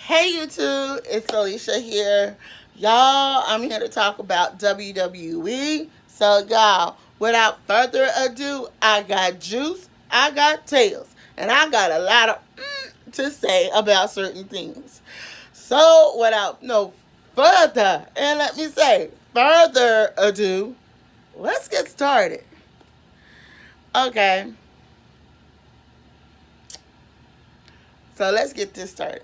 Hey YouTube, it's Alicia here. Y'all, I'm here to talk about WWE. So y'all, without further ado, I got juice, I got tails, and I got a lot of to say about certain things. So without no further, and let me say further ado, let's get started. Okay, so let's get this started.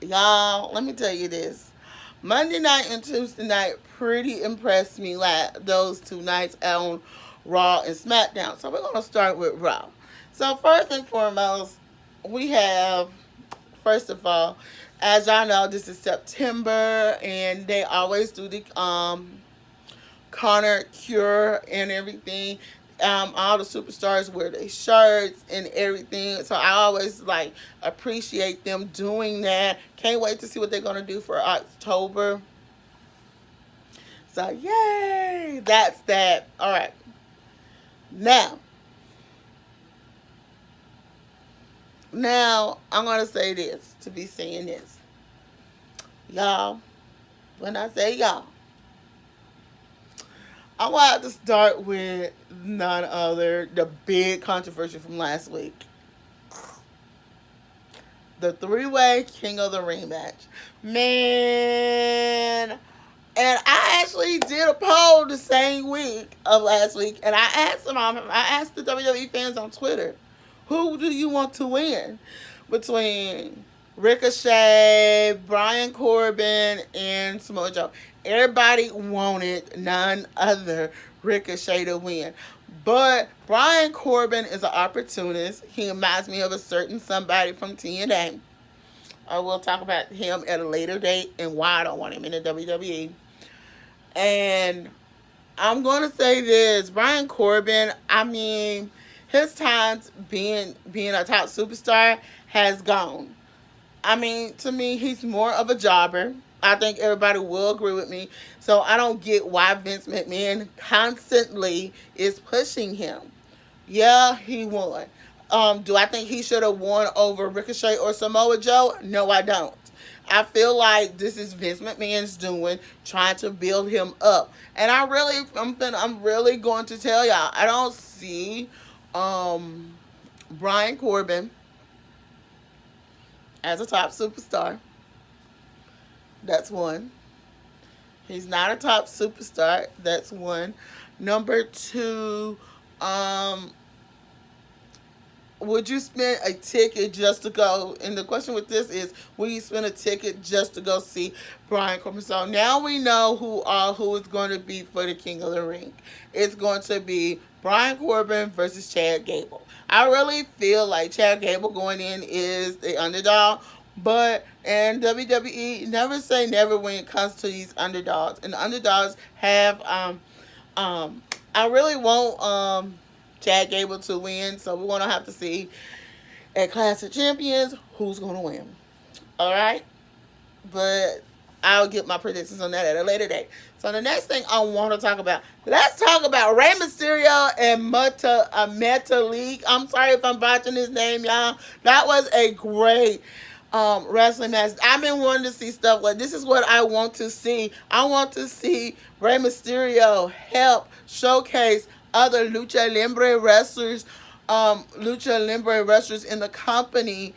Y'all, let me tell you this. Monday night and Tuesday night pretty impressed me like those two nights on Raw and SmackDown. So we're gonna start with Raw. So first and foremost, we have first of all, as y'all know, this is September and they always do the Connor cure and everything. All the superstars wear their shirts and everything. So I always like appreciate them doing that. Can't wait to see what they're gonna do for October. So yay! That's that. Alright. Now, now I'm gonna say this to be saying this. Y'all, when I say y'all, I want to start with none other the big controversy from last week. The three-way King of the Ring match. Man, and I actually did a poll the same week of last week, and I asked the WWE fans on Twitter, who do you want to win between Ricochet, Brian Corbin, and Samoa Joe? Everybody wanted none other Ricochet to win. But Brian Corbin is an opportunist. He reminds me of a certain somebody from TNA. I will talk about him at a later date and why I don't want him in the WWE. And I'm going to say this. Brian Corbin, I mean, his times being a top superstar has gone. I mean, to me, he's more of a jobber. I think everybody will agree with me. So I don't get why Vince McMahon constantly is pushing him. Yeah, he won. Do I think he should have won over Ricochet or Samoa Joe? No, I don't. I feel like this is Vince McMahon's doing, trying to build him up, and I'm really going to tell y'all, I don't see um, Brian Corbin as a top superstar. That's one. He's not a top superstar. That's one. Number two, um, would you spend a ticket just to go? And the question with this is, will you spend a ticket just to go see Brian Corbin? So now we know who is going to be for the King of the Ring. It's going to be Brian Corbin versus Chad Gable. I really feel like Chad Gable going in is the underdog. But and WWE never say never when it comes to these underdogs. And the underdogs have I really want Chad Gable to win, so we're gonna have to see at Clash of Champions who's gonna win. Alright? But I'll get my predictions on that at a later date. So the next thing I want to talk about, let's talk about Rey Mysterio and Metalik. I'm sorry if I'm botching his name, y'all. That was a great wrestling match. I've been wanting to see stuff like this. Is what I want to see. I want to see Rey Mysterio help showcase other lucha libre wrestlers in the company.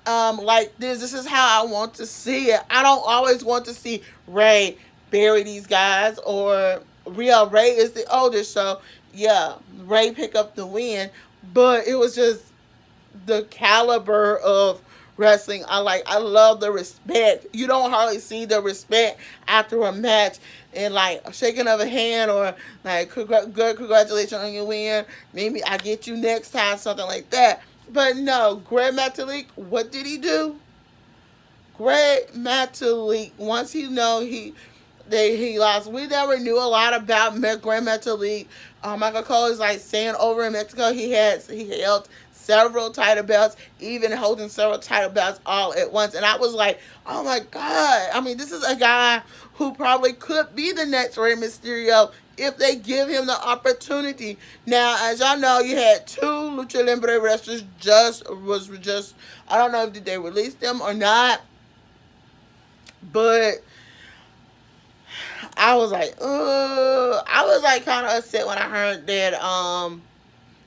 Like this. This is how I want to see it. I don't always want to see Ray bury these guys or Ray is the oldest, so yeah, Ray pick up the win. But it was just the caliber of wrestling. I love the respect. You don't hardly see the respect after a match and like a shaking of a hand or like good congratulations on your win. Maybe I get you next time, something like that. But no, Greg Metalik, what did he do? Greg Metalik, once he lost. We never knew a lot about Greg Metalik. Michael Cole is like saying over in Mexico he held several title belts, even holding several title belts all at once. And I was like, oh my God. I mean, this is a guy who probably could be the next Rey Mysterio if they give him the opportunity. Now, as y'all know, you had two Lucha Libre wrestlers I don't know if they released them or not, But I was like, I was like kind of upset when I heard that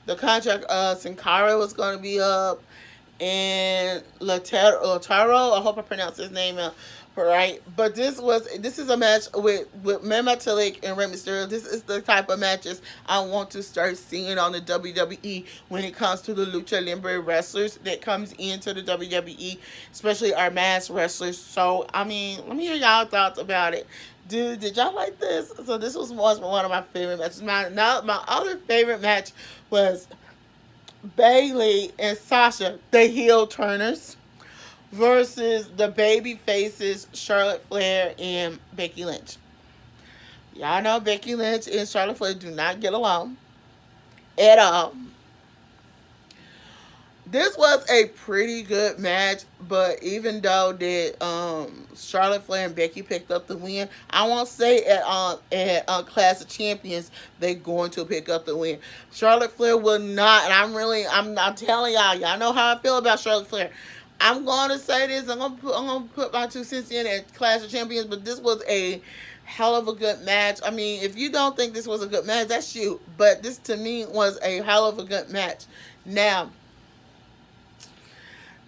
the contract Sin Cara was going to be up, and Lataro. I hope I pronounced his name right. But this is a match with Mehmet Talik and Rey Mysterio. This is the type of matches I want to start seeing on the WWE when it comes to the Lucha Libre wrestlers that comes into the WWE, especially our mass wrestlers. So I mean, let me hear y'all thoughts about it. Dude, did y'all like this? So this was one of my favorite matches. My other favorite match was Bailey and Sasha, the heel turners, versus the baby faces Charlotte Flair and Becky Lynch. Y'all know Becky Lynch and Charlotte Flair do not get along at all. This was a pretty good match, but even though that Charlotte Flair and Becky picked up the win, I won't say at Clash of Champions they're going to pick up the win. Charlotte Flair will not, and I'm telling y'all know how I feel about Charlotte Flair. I'm going to say this. I'm gonna put my 2 cents in at Clash of Champions, but this was a hell of a good match. I mean, if you don't think this was a good match, that's you. But this to me was a hell of a good match. Now,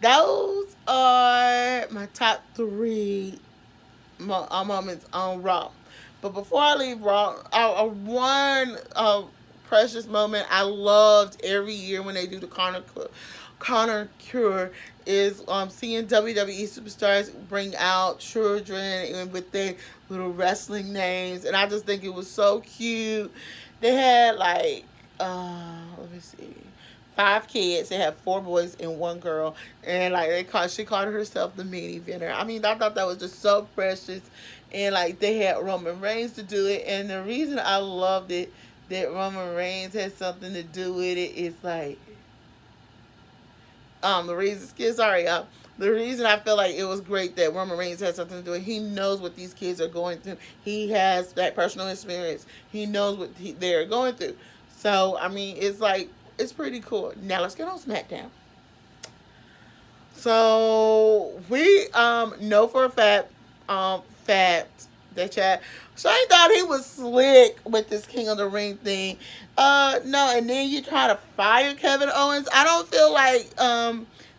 those are my top three moments on Raw. But before I leave Raw, one precious moment I loved every year when they do the Connor Cure is seeing WWE superstars bring out children and with their little wrestling names, and I just think it was so cute. They had like let me see, 5 kids. They had 4 boys and 1 girl, and like she called herself the main eventer. I mean, I thought that was just so precious, and like they had Roman Reigns to do it, and the reason I loved it that Roman Reigns had something to do with it is like the reason, sorry, the reason I feel like it was great that Roman Reigns had something to do with it, he knows what these kids are going through. He has that personal experience. He knows what they're going through. So, I mean, it's like, it's pretty cool. Now, let's get on SmackDown. So, we know for a fact that Shane thought he was slick with this King of the Ring thing. No, and then you try to fire Kevin Owens. I don't feel like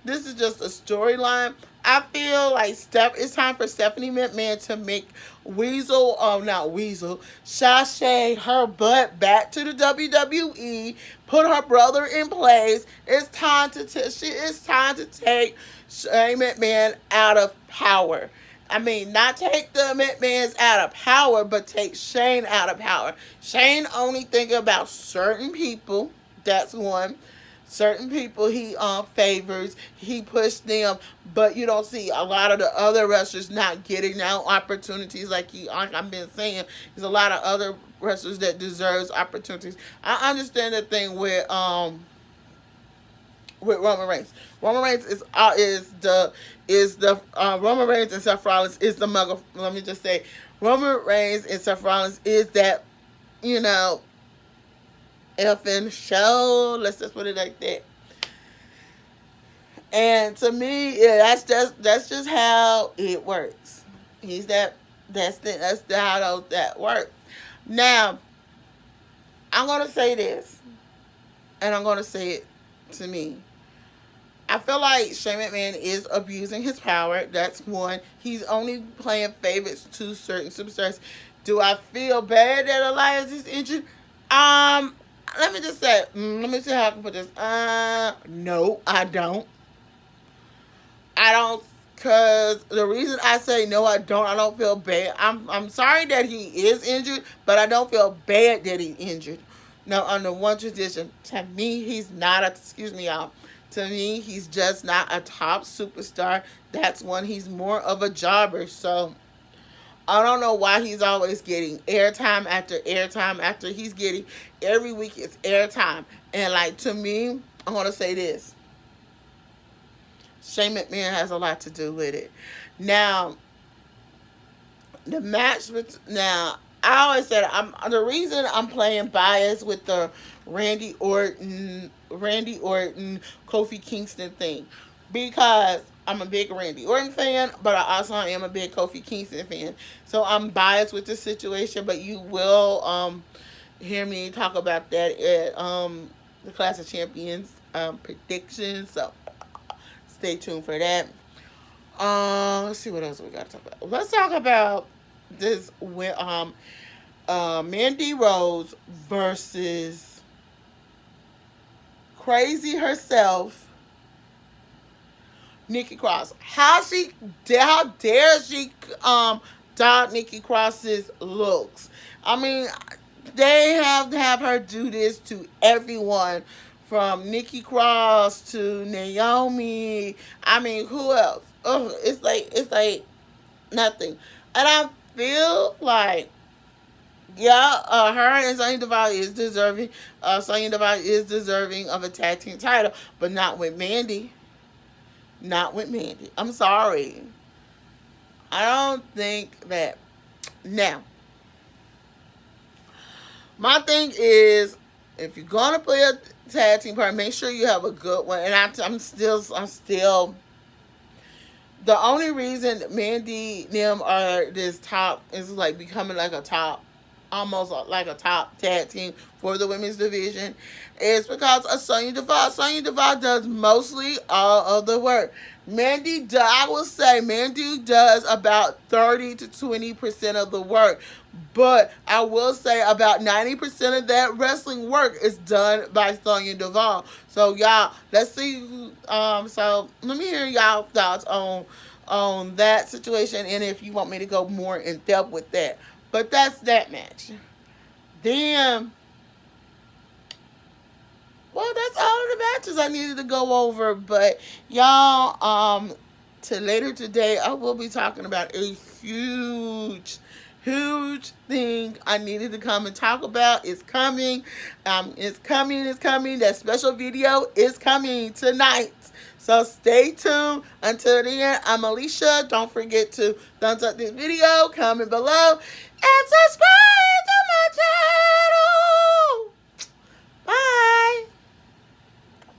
this is just a storyline. I feel like it's time for Stephanie McMahon to make not Weasel, Sashay her butt back to the WWE, put her brother in place. It's time to take Shane McMahon out of power. I mean, not take the McMahons out of power, but take Shane out of power. Shane only think about certain people. That's one. Certain people he favors. He pushed them, but you don't see a lot of the other wrestlers not getting now opportunities like I've been saying. There's a lot of other wrestlers that deserves opportunities. I understand the thing with Roman Reigns. Roman Reigns is the Roman Reigns and Seth Rollins is the muggle. Let me just say, Roman Reigns and Seth Rollins is that, effing show. Let's just put it like that. And to me, yeah, that's just how it works. That's how that works. Now, I'm gonna say this, and I'm gonna say it to me. I feel like Shane McMahon is abusing his power. That's one. He's only playing favorites to certain superstars. Do I feel bad that Elias is injured? Let me just say, let me see how I can put this. No, I don't. Because the reason I say no, I don't feel bad. I'm sorry that he is injured, but I don't feel bad that he's injured. Now, under one tradition, to me, he's not excuse me, y'all. To me, he's just not a top superstar. That's when he's more of a jobber. So, I don't know why he's always getting airtime after airtime after he's getting every week it's airtime. And like to me, I'm gonna say this. Shane McMahon has a lot to do with it. Now, the match with I always said the reason I'm playing bias with the Randy Orton, Kofi Kingston thing, because I'm a big Randy Orton fan, but I also am a big Kofi Kingston fan. So I'm biased with this situation, but you will hear me talk about that at the Clash of Champions predictions. So stay tuned for that. Let's see what else we got to talk about. Let's talk about this when Mandy Rose versus Crazy herself, Nikki Cross. How dare she dog Nikki Cross's looks? I mean, they have to have her do this to everyone, from Nikki Cross to Naomi. I mean, who else? Oh, it's like nothing. And I feel like, yeah, her and Sonya Deville is deserving. Sonya Deville is deserving of a tag team title, but not with Mandy. Not with Mandy. I'm sorry. I don't think that. Now, my thing is, if you're gonna play a tag team partner, make sure you have a good one. And I'm still. The only reason Mandy and them are this top is like becoming like a top, almost like a top tag team for the women's division, is because of Sonya Deville. Sonya Deville does mostly all of the work. I will say Mandy does about 30 to 20% of the work, but I will say about 90% of that wrestling work is done by Sonya Deville. So y'all, let's see. So let me hear y'all thoughts on that situation, and if you want me to go more in depth with that. But that's that match. Then, well, that's all of the matches I needed to go over. But y'all, to later today, I will be talking about a huge thing I needed to come and talk about. It's coming. It's coming. That special video is coming tonight. So stay tuned. Until then, I'm Alicia. Don't forget to thumbs up this video, comment below, and subscribe.